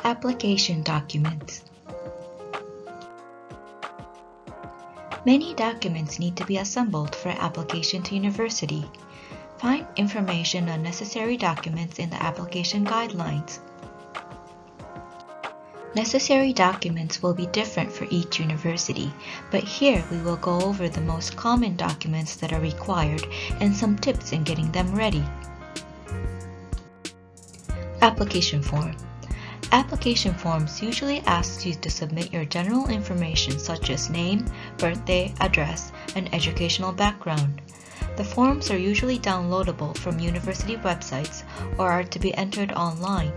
Application documents. Many documents need to be assembled for application to university. Find information on necessary documents in the application guidelines. Necessary documents will be different for each university, but here we will go over the most common documents that are required and some tips in getting them ready. Application form. Application forms usually ask you to submit your general information such as name, birthday, address, and educational background. The forms are usually downloadable from university websites or are to be entered online.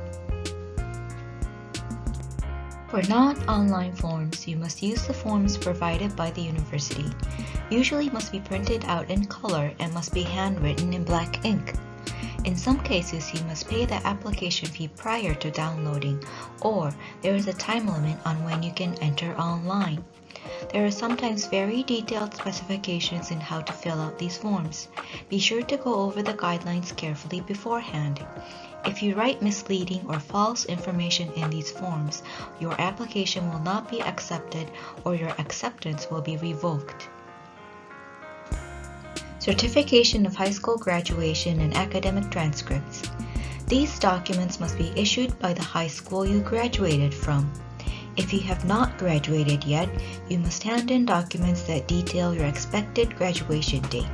For non-online forms, you must use the forms provided by the university. Usually must be printed out in color and must be handwritten in black ink. In some cases, you must pay the application fee prior to downloading, or there is a time limit on when you can enter online. There are sometimes very detailed specifications in how to fill out these forms. Be sure to go over the guidelines carefully beforehand. If you write misleading or false information in these forms, your application will not be accepted or your acceptance will be revoked. Certification of high school graduation and academic transcripts. These documents must be issued by the high school you graduated from. If you have not graduated yet, you must hand in documents that detail your expected graduation date.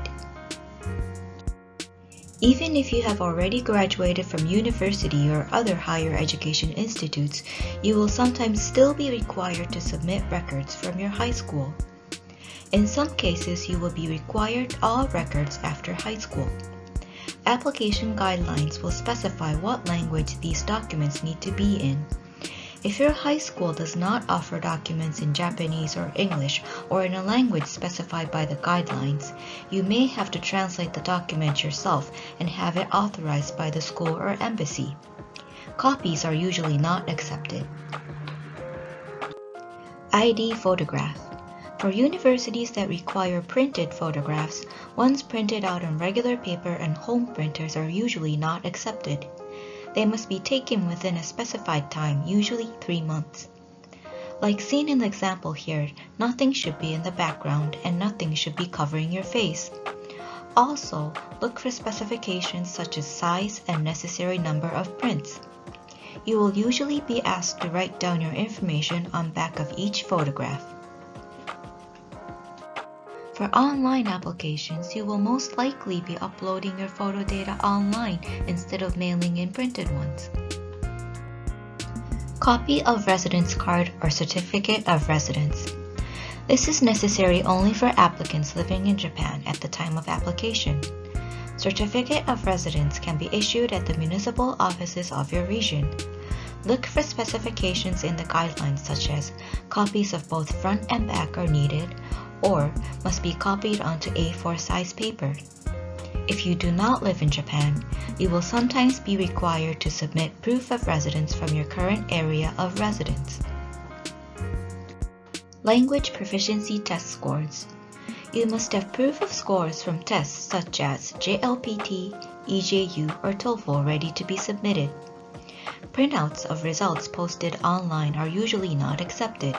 Even if you have already graduated from university or other higher education institutes, you will sometimes still be required to submit records from your high school. In some cases, you will be required all records after high school. Application guidelines will specify what language these documents need to be in. If your high school does not offer documents in Japanese or English or in a language specified by the guidelines, you may have to translate the document yourself and have it authorized by the school or embassy. Copies are usually not accepted. ID photograph. For universities that require printed photographs, ones printed out on regular paper and home printers are usually not accepted. They must be taken within a specified time, usually 3 months. Like seen in the example here, nothing should be in the background and nothing should be covering your face. Also, look for specifications such as size and necessary number of prints. You will usually be asked to write down your information on back of each photograph. For online applications, you will most likely be uploading your photo data online instead of mailing in printed ones. Copy of residence card or certificate of residence. This is necessary only for applicants living in Japan at the time of application. Certificate of residence can be issued at the municipal offices of your region. Look for specifications in the guidelines such as copies of both front and back are needed, or must be copied onto A4 size paper. If you do not live in Japan, you will sometimes be required to submit proof of residence from your current area of residence. Language proficiency test scores. You must have proof of scores from tests such as JLPT, EJU, or TOEFL ready to be submitted. Printouts of results posted online are usually not accepted.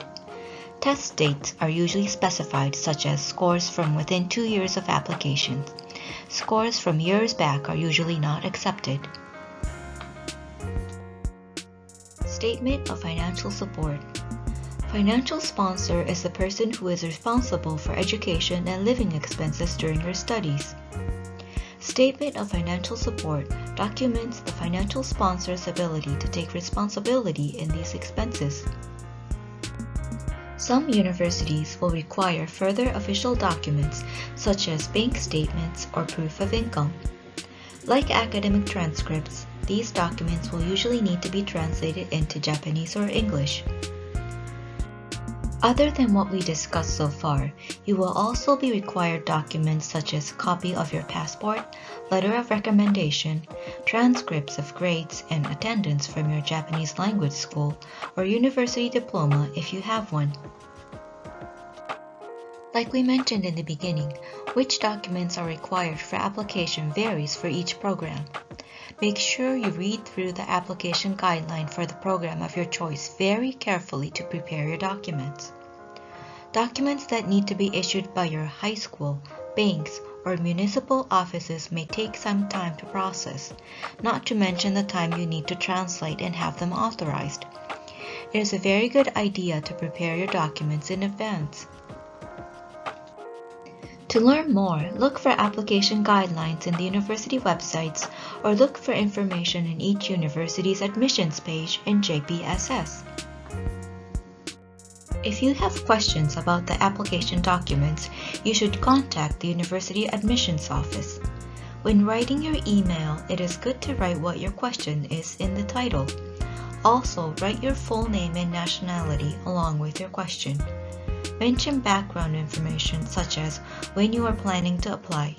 Test dates are usually specified, such as scores from within 2 years of application. Scores from years back are usually not accepted. Statement of financial support. Financial sponsor is the person who is responsible for education and living expenses during your studies. Statement of financial support documents the financial sponsor's ability to take responsibility in these expenses. Some universities will require further official documents such as bank statements or proof of income. Like academic transcripts, these documents will usually need to be translated into Japanese or English. Other than what we discussed so far, you will also be required documents such as copy of your passport, letter of recommendation, transcripts of grades and attendance from your Japanese language school, or university diploma if you have one. Like we mentioned in the beginning, which documents are required for application varies for each program. Make sure you read through the application guideline for the program of your choice very carefully to prepare your documents. Documents that need to be issued by your high school, banks, or municipal offices may take some time to process, not to mention the time you need to translate and have them authorized. It is a very good idea to prepare your documents in advance. To learn more, look for application guidelines in the university websites or look for information in each university's admissions page in JPSS. If you have questions about the application documents, you should contact the university admissions office. When writing your email, it is good to write what your question is in the title. Also, write your full name and nationality along with your question. Mention background information such as when you are planning to apply.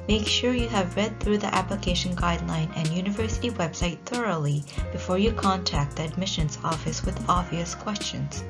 Make sure you have read through the application guideline and university website thoroughly before you contact the admissions office with obvious questions.